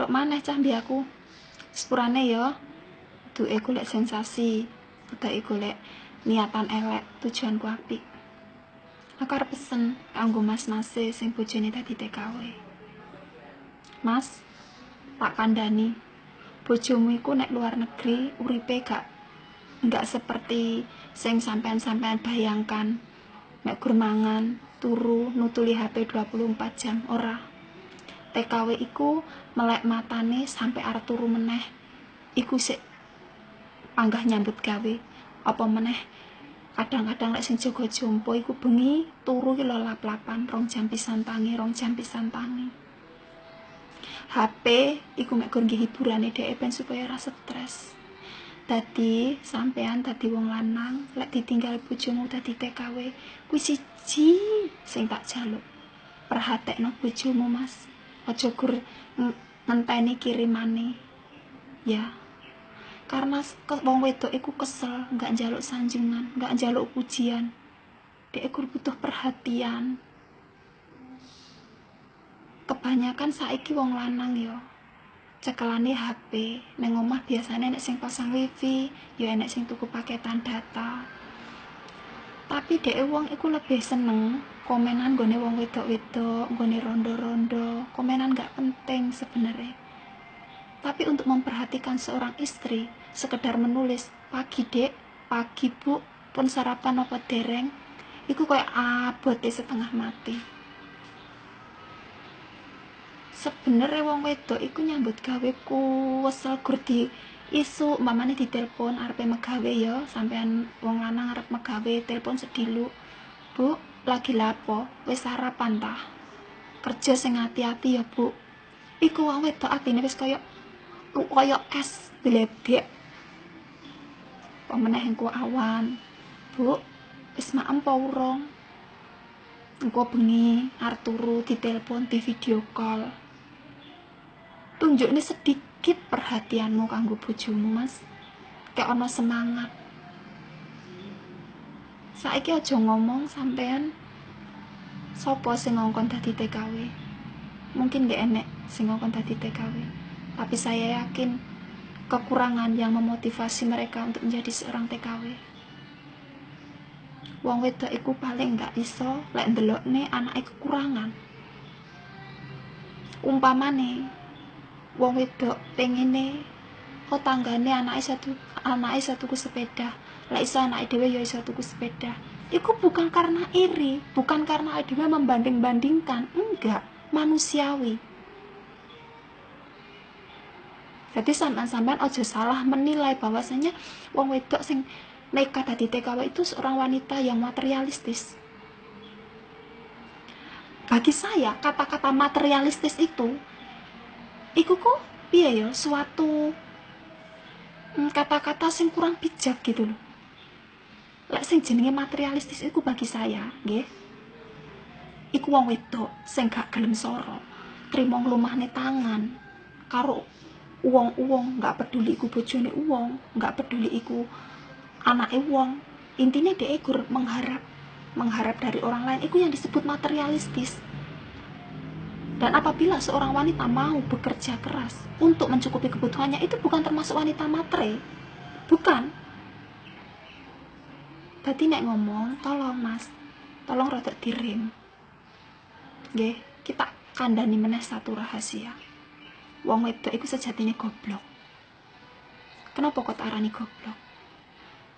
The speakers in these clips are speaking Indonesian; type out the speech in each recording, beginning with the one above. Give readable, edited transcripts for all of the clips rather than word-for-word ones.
Tok maneh cah mbiyaku. Sepurane ya duwe golek sensasi, udah golek niatan elek, tujuanku apik. Aku arep pesen kanggo mas-mase sing bojone dadi TKW. Mas, tak kandhani, bojomu iku nek luar negeri uripe enggak seperti sing sampean-sampean bayangkan. Nek gur mangan, turu, nutuli HP 24 jam, ora. TKW iku melek matane sampai arep turu meneh. Iku sik panggah nyambut gawe. Apa meneh kadang-kadang lek sing jaga jompo iku bengi turu ki lap-lapan 2 jam pisan tangi, 2 jam pisan tangi. HP iku mek gur nggih hiburane dhek ben supaya ora stres. Dadi sampean dadi wong lanang lek ditinggal bojomu dadi TKW kuwi siji sing tak jaluk. Perhatekno bojomu, Mas. Aja gur ngenteni kirimane. Ya. Karena wong wedok iku kesel, enggak njaluk sanjungan, enggak njaluk pujian. Dhek iku butuh perhatian. Kebanyakan saiki wong lanang yo cekelane HP. Nang omah biasane nek sing pasang wifi, ya enek sing tuku paketan data. Tapi dhek wong iku lebih seneng komenan nggone wong wedok-wedok, nggone rondo-rondo. Komenan gak penting sebenarnya. Tapi untuk memperhatikan seorang istri, sekedar menulis, pagi dek, pagi bu, pun sarapan apa dereng, iku kayak abote setengah mati. Sebenarnya wong wedok iku nyambut gawe kuwesel gur di isu mamane ditelepon arepe megawe ya, sampean wong lanang arep megawe telepon sedilu. Bu, lagi lapo? Wis sarapan ta? Kerja sing hati-hati ya, Bu. Iku wong wedok atine wis kaya es bledek. Pemeneh engko awan. Bu, wis maem apa urung? Engko bengi arep turu ditelepon di video call. Tunjukne sedikit perhatianmu kanggo bojomu, Mas. Kayak ono semangat. Saiki aja ngomong sampean sapa sing ngongkon dadi TKW. Mungkin gak enek sing ngongkon dadi TKW. Tapi saya yakin kekurangan yang memotivasi mereka untuk menjadi seorang TKW. Wong wedok iku paling gak iso lek ndelokne anake kekurangan. Umpamane wong wedok pengine tanggane anake iso tuku sepeda, lek iso anake dhewe ya iso tuku sepeda. Iku bukan karena iri, bukan karena dhewe membanding-bandingkan, enggak, manusiawi. Jadi sampean aja salah menilai bahwasanya wong wedok sing nekat dadi TKW itu seorang wanita yang materialistis. Bagi saya kata-kata materialistis itu kok piye ya, suatu kata-kata sing kurang bijak gitu loh. Lek sing jenenge materialistis iku bagi saya, nggih. Iku wong wedok sing gak gelem soro, trimo nglumahne tangan karo uwong-uwong, gak peduli iku bojone uwong, gak peduli iku anake wong. Intine dhek gur mengharap dari orang lain, itu yang disebut materialistis. Dan apabila seorang wanita mau bekerja keras untuk mencukupi kebutuhannya, itu bukan termasuk wanita matre, bukan. Tadi nek ngomong, tolong Mas, tolong rada direm. Nggih, kita kandhani meneh satu rahasia. Wong wedok iku sejatine goblok. Kenapa kok arani goblok?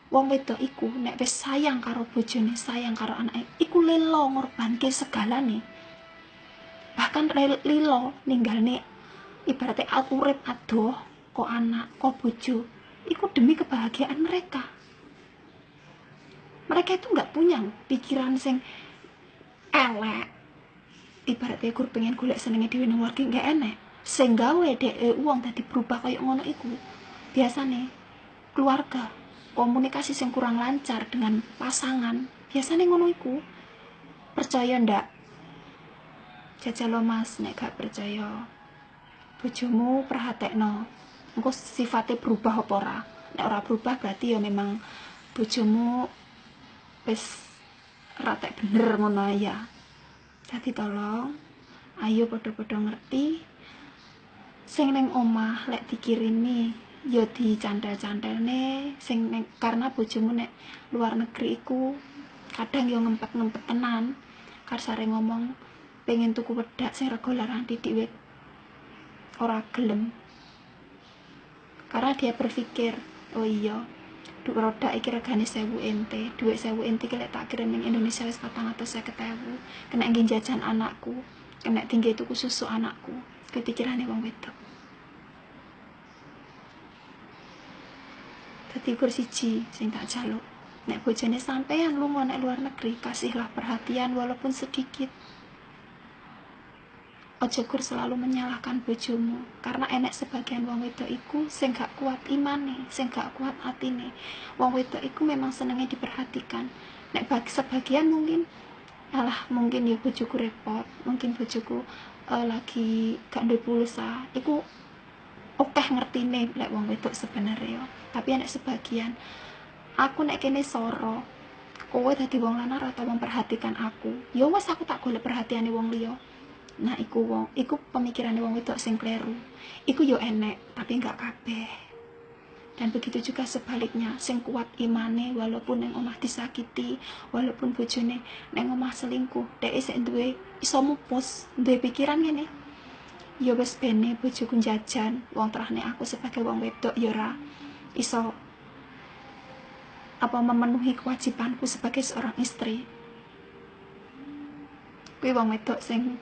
Wong wedok iku nek wis sayang karo bojone, sayang karo anake, iku lelo ngorbanke segalane. Bahkan lilo ninggalne ibaratnya urip adoh kok anak, kok bojo, iku demi kebahagiaan mereka. Mereka itu nggak punya pikiran sing elek. Ibaratnya gur pengen golek senenge dhewe nang warga, nggak enek. Sing gawe dhek uang dadi berubah kaya ngono iku biasane keluarga, komunikasi sing kurang lancar dengan pasangan, biasane ngono iku. Percaya ndak? Jajal lo Mas, nek gak percaya bojomu perhatekno engko sifatnya berubah apa ora. Nek ora berubah berarti ya memang bojomu wis ratek bener ngono ya. Jadi tolong ayo padha-padha ngerti Sing neng omah lek dikirimi ya dicandel-candelne sing neng, karena bojomu nek luar negeri iku kadang yo ngempet-ngempet tenan. Kasare ngomong pengen tuku wedak sing rego larang titik wit ora gelem, karena dia berpikir oh iya duit roda iki regane 1000 ente, duit 1000 ente lek tak kirim ning Indonesia wis 450.000, kena ngin jajan anakku, kena tinggi tuku susu anakku. Pikirane wong wedok. Dadi ukur siji sing tak jaluk, nek bojone sampeyan lunga nek luar negeri, kasihlah perhatian walaupun sedikit. Ojo kur selalu menyalahkan bojomu, karena enek sebagian wong wedok iku sing gak kuat imane, sing gak kuat atine. Wong wedok iku memang senenge diperhatikan. Nek bagi sebagian mungkin alah mungkin ya bojoku repot, mungkin bojoku lagi gak duwe pulsa, iku okeh ngertine lek wong wedok sebenarnya. Tapi enek sebagian, aku nek kene soro, kowe dadi wong lanang ora tau memperhatikan aku, ya wes aku tak golek perhatiane wong liya. Nah iku pemikirane wong wedok sing kleru. Iku yo enek tapi enggak kabeh. Dan begitu juga sebaliknya, sing kuat imane walaupun neng omah disakiti, walaupun bojone neng omah selingkuh, dhek isih duwe iso mupus, duwe pikiran ngene. Ya wis bene bojoku jajan, wong terahne aku sebagai wong wedok ya ora iso apa memenuhi kewajibanku sebagai seorang istri. Kuwi wong wedok sing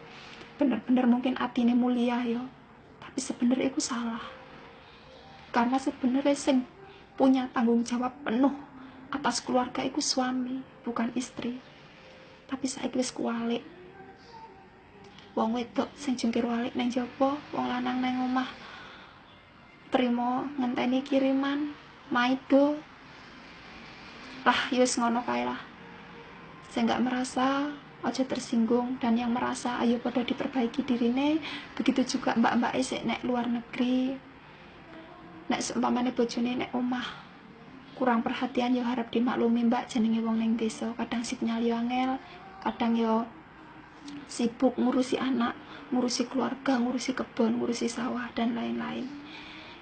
bener-bener mungkin atine mulia ya, tapi sebenarnya itu salah, karena sebenarnya sing punya tanggung jawab penuh atas keluarga itu suami, bukan istri. Tapi saiki wis kuwalik, wong wedok sing jungkir walik neng jopo, wong lanang neng omah trimo ngenteni kiriman maido lah, yus ngono kae lah. Saya nggak merasa aja tersinggung, dan yang merasa ayo pada diperbaiki dirine. Begitu juga mbak-mbak isik nek luar negeri, nek seumpamane bojone nek omah kurang perhatian yo harap dimaklumi mbak, jenenge wong ning desa, kadang sinyal yo angel, kadang yo sibuk ngurusi anak, ngurusi keluarga, ngurusi kebun, ngurusi sawah dan lain-lain.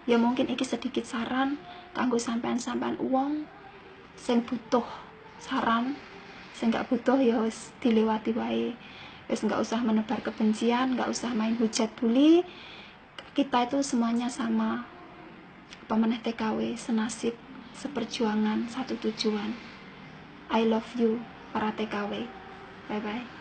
Ya mungkin iki sedikit saran kanggo sampean-sampean uang sing butuh saran, sing gak butuh ya wis dilewati wae. Wis gak usah menebar kebencian, gak usah main hujat bully. Kita itu semuanya sama. Apa meneh TKW, senasib, seperjuangan, satu tujuan. I love you para TKW. Bye bye.